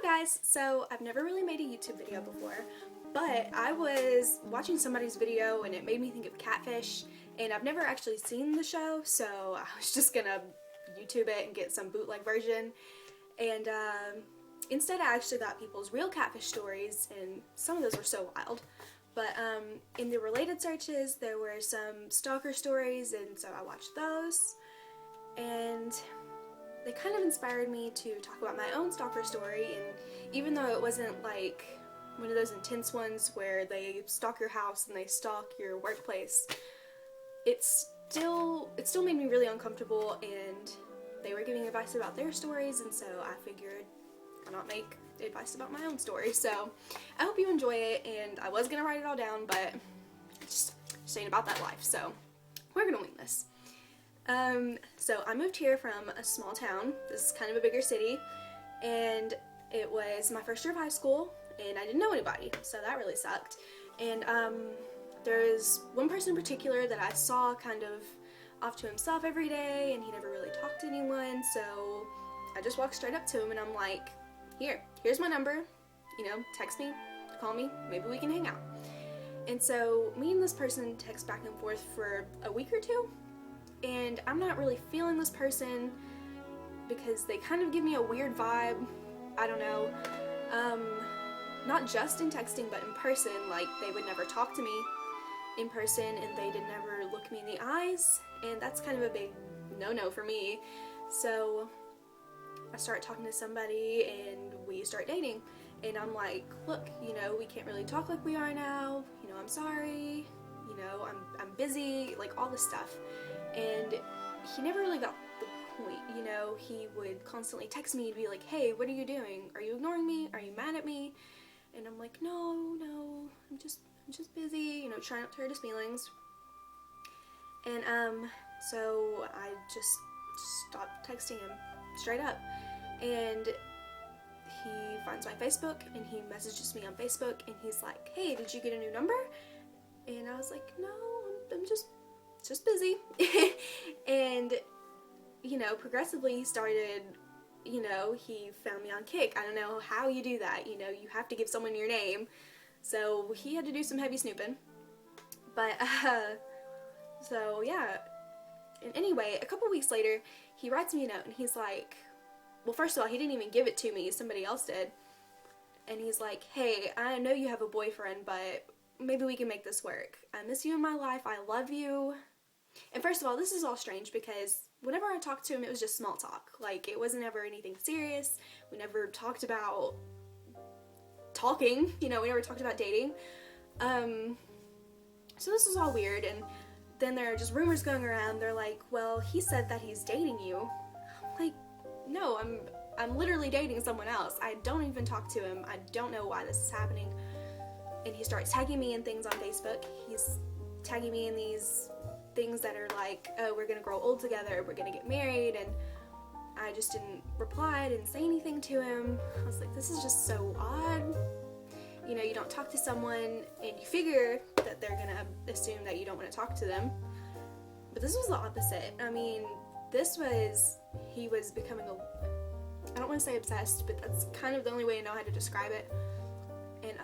Hi guys! So I've never really made a YouTube video before, but I was watching somebody's video and it made me think of Catfish, and I've never actually seen the show, so I was just gonna YouTube it and get some bootleg version. And instead I actually got people's real catfish stories, and some of those were so wild. But in the related searches there were some stalker stories, and so I watched those, and they kind of inspired me to talk about my own stalker story. And even though it wasn't like one of those intense ones where they stalk your house and they stalk your workplace, it still made me really uncomfortable, and they were giving advice about their stories, and so I figured why not make advice about my own story. So I hope you enjoy it, and I was gonna write it all down, but just ain't about that life, so we're gonna wing this. So I moved here from a small town. This is kind of a bigger city, and it was my first year of high school, and I didn't know anybody, so that really sucked. And there's one person in particular that I saw kind of off to himself every day, and he never really talked to anyone, so I just walked straight up to him and I'm like, here's my number, you know, text me, call me, maybe we can hang out. And so me and this person text back and forth for a week or two, and I'm not really feeling this person because they kind of give me a weird vibe. I don't know. Not just in texting, but in person. Like, they would never talk to me in person, and they did never look me in the eyes, and that's kind of a big no-no for me. So I start talking to somebody and we start dating, and I'm like, look, you know, we can't really talk like we are now, you know, I'm sorry, you know, I'm busy, like all this stuff. And he never really got the point, you know. He would constantly text me and be like, hey, what are you doing? Are you ignoring me? Are you mad at me? And I'm like, no, I'm just busy, you know, trying not to hurt his feelings. And so I just stopped texting him straight up. And he finds my Facebook and he messages me on Facebook, and he's like, hey, did you get a new number? And I was like, no, I'm just busy. And, you know, progressively he started, you know, he found me on Kick. I don't know how you do that, you know, you have to give someone your name. So he had to do some heavy snooping. But, so yeah. And anyway, a couple weeks later, he writes me a note and he's like, well, first of all, he didn't even give it to me, somebody else did. And he's like, hey, I know you have a boyfriend, but maybe we can make this work. I miss you in my life, I love you. And first of all, this is all strange because whenever I talked to him, it was just small talk. Like, it wasn't ever anything serious. We never talked about talking, you know, we never talked about dating. So this is all weird, and then there are just rumors going around. They're like, well, he said that he's dating you. I'm like, no, I'm literally dating someone else. I don't even talk to him. I don't know why this is happening. And he starts tagging me in things on Facebook. He's tagging me in these things that are like, oh, we're gonna grow old together, we're gonna get married, and I just didn't reply, I didn't say anything to him. I was like, this is just so odd. You know, you don't talk to someone and you figure that they're gonna assume that you don't want to talk to them. But this was the opposite. I mean, he was becoming I don't want to say obsessed, but that's kind of the only way I know how to describe it. And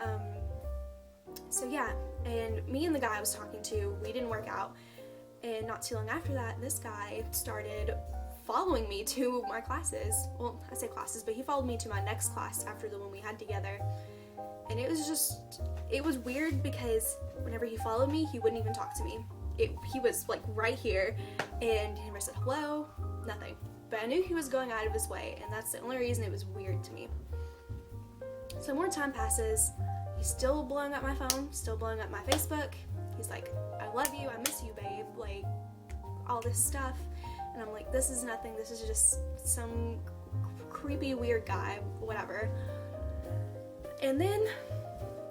so yeah, and me and the guy I was talking to, we didn't work out. And not too long after that, this guy started following me to my classes. Well, I say classes, but he followed me to my next class after the one we had together. And it was weird because whenever he followed me, he wouldn't even talk to me. He was like right here, and he never said hello, nothing. But I knew he was going out of his way, and that's the only reason it was weird to me. So more time passes, he's still blowing up my phone, still blowing up my Facebook. He's like, I love you, I miss you, babe, like, all this stuff. And I'm like, this is nothing, this is just some creepy, weird guy, whatever. And then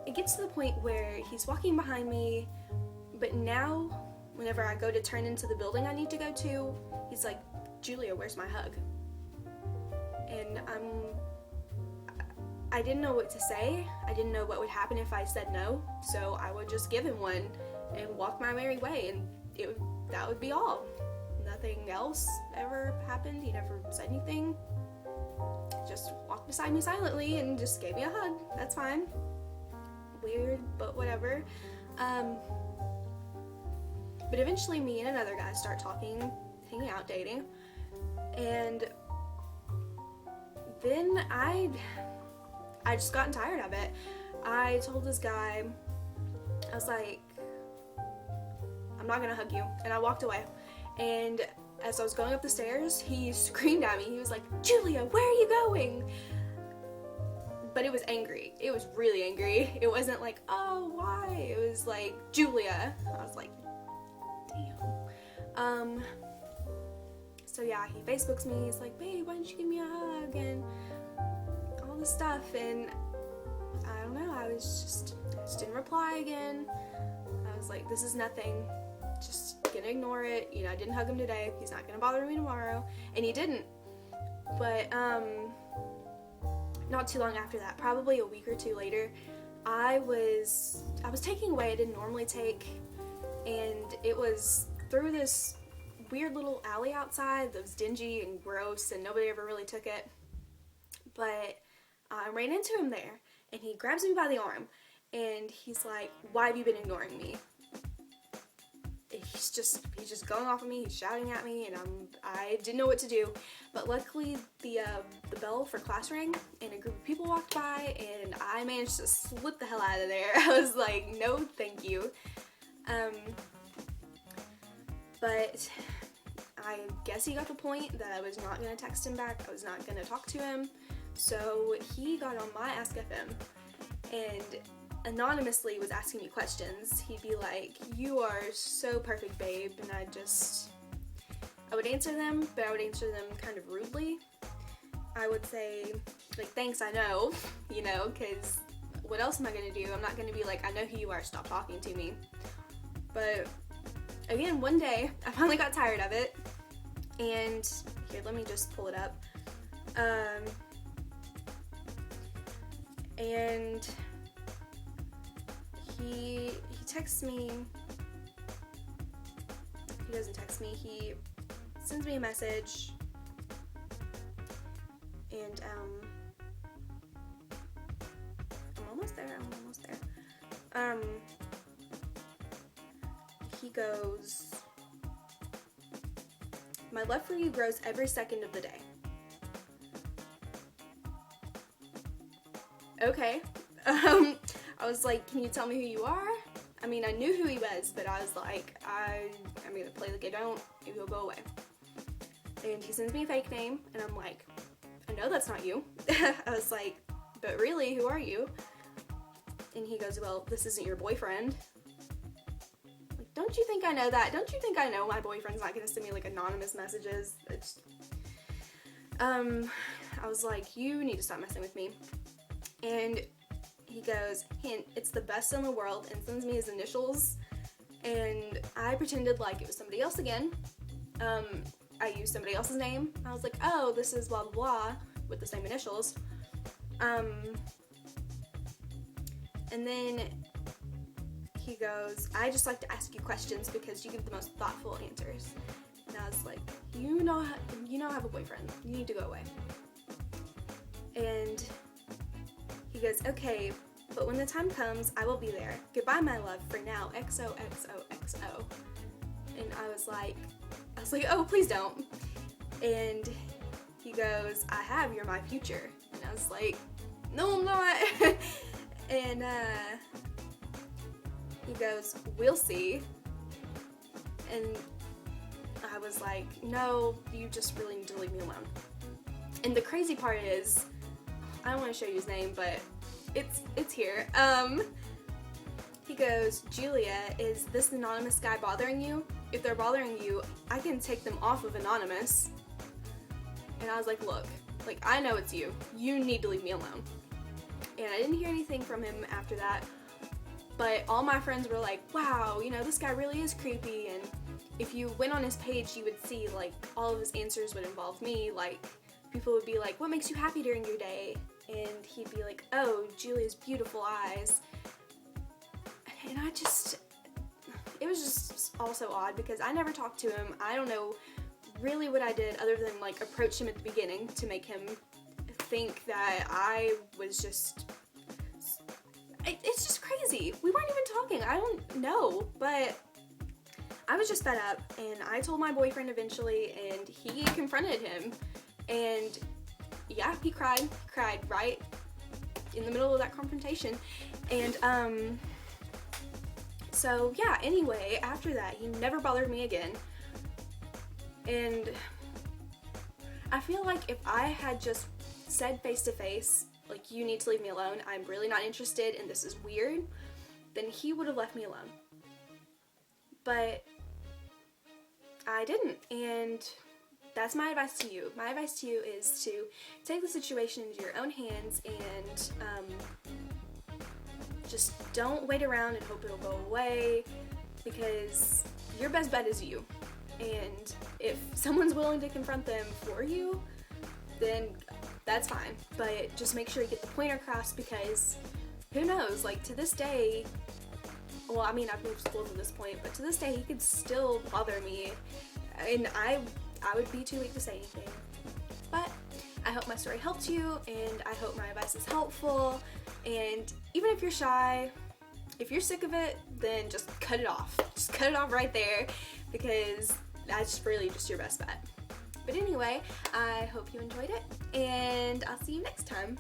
it gets to the point where he's walking behind me, but now, whenever I go to turn into the building I need to go to, he's like, Julia, where's my hug? And I didn't know what to say. I didn't know what would happen if I said no, so I would just give him one and walk my merry way, and that would be all. Nothing else ever happened. He never said anything. just walked beside me silently and just gave me a hug. That's fine. Weird, but whatever. But eventually me and another guy start talking, hanging out, dating, and then I just gotten tired of it. I told this guy, I was like, I'm not gonna hug you, and I walked away. And as I was going up the stairs, he screamed at me. He was like, Julia, where are you going? But it was angry. It was really angry. It wasn't like, oh, why? It was like, Julia. I was like, damn. So yeah, he Facebooks me. He's like, babe, why don't you give me a hug? And all this stuff. And I don't know, I just didn't reply again. I was like, this is nothing. Just gonna ignore it. You know, I didn't hug him today. He's not gonna bother me tomorrow. And he didn't. But, not too long after that, probably a week or two later, I was taking away I didn't normally take, and it was through this weird little alley outside that was dingy and gross and nobody ever really took it. But I ran into him there, and he grabs me by the arm, and he's like, why have you been ignoring me? He's just going off of me, he's shouting at me, and I didn't know what to do. But luckily the bell for class rang, and a group of people walked by, and I managed to slip the hell out of there. I was like, no thank you. But I guess he got the point that I was not going to text him back, I was not going to talk to him. So he got on my Ask FM and anonymously was asking me questions. He'd be like, you are so perfect, babe, and I would answer them, but I would answer them kind of rudely. I would say, like, thanks, I know, you know, because what else am I going to do? I'm not going to be like, I know who you are, stop talking to me. But again, one day, I finally got tired of it, and here, let me just pull it up. And he texts me. He doesn't text me, he sends me a message, and I'm almost there. He goes, my love for you grows every second of the day. Okay. I was like, can you tell me who you are? I mean, I knew who he was, but I was like, I'm gonna play like I don't, and he'll go away. And he sends me a fake name, and I'm like, I know that's not you. I was like, but really, who are you? And he goes, well, this isn't your boyfriend. Like, don't you think I know that? Don't you think I know my boyfriend's not gonna send me like anonymous messages? I was like, you need to stop messing with me. And he goes, hint, it's the best in the world, and sends me his initials. And I pretended like it was somebody else again. I used somebody else's name. I was like, oh, this is blah blah blah with the same initials. And then he goes, I just like to ask you questions because you give the most thoughtful answers. And I was like, you know I have a boyfriend. You need to go away. And he goes, okay, but when the time comes, I will be there. Goodbye, my love. For now, XOXOXO. And I was like, oh, please don't. And he goes, I have, you're my future. And I was like, no, I'm not. And he goes, we'll see. And I was like, no, you just really need to leave me alone. And the crazy part is, I don't want to show you his name, but it's here. He goes, Julia, is this anonymous guy bothering you? If they're bothering you, I can take them off of anonymous. And I was like, look, like, I know it's you. You need to leave me alone. And I didn't hear anything from him after that. But all my friends were like, wow, you know, this guy really is creepy. And if you went on his page, you would see, like, all of his answers would involve me. Like, people would be like, what makes you happy during your day? And he'd be like, oh, Julia's beautiful eyes. And it was just all so odd because I never talked to him. I don't know really what I did other than like approach him at the beginning to make him think that I was just, it's just crazy. We weren't even talking. I don't know, but I was just fed up, and I told my boyfriend eventually, and he confronted him, and yeah, he cried right in the middle of that confrontation. And so yeah, anyway, after that he never bothered me again. And I feel like if I had just said face to face, like, you need to leave me alone, I'm really not interested and this is weird, then he would have left me alone. But I didn't, and that's my advice to you. My advice to you is to take the situation into your own hands and just don't wait around and hope it'll go away, because your best bet is you. And if someone's willing to confront them for you, then that's fine. But just make sure you get the point across, because who knows, like, to this day, well, I mean, I've moved schools at this point, but to this day he could still bother me, and I would be too weak to say anything. But I hope my story helped you, and I hope my advice is helpful. And even if you're shy, if you're sick of it, then just cut it off. Just cut it off right there, because that's really just your best bet. But anyway, I hope you enjoyed it, and I'll see you next time.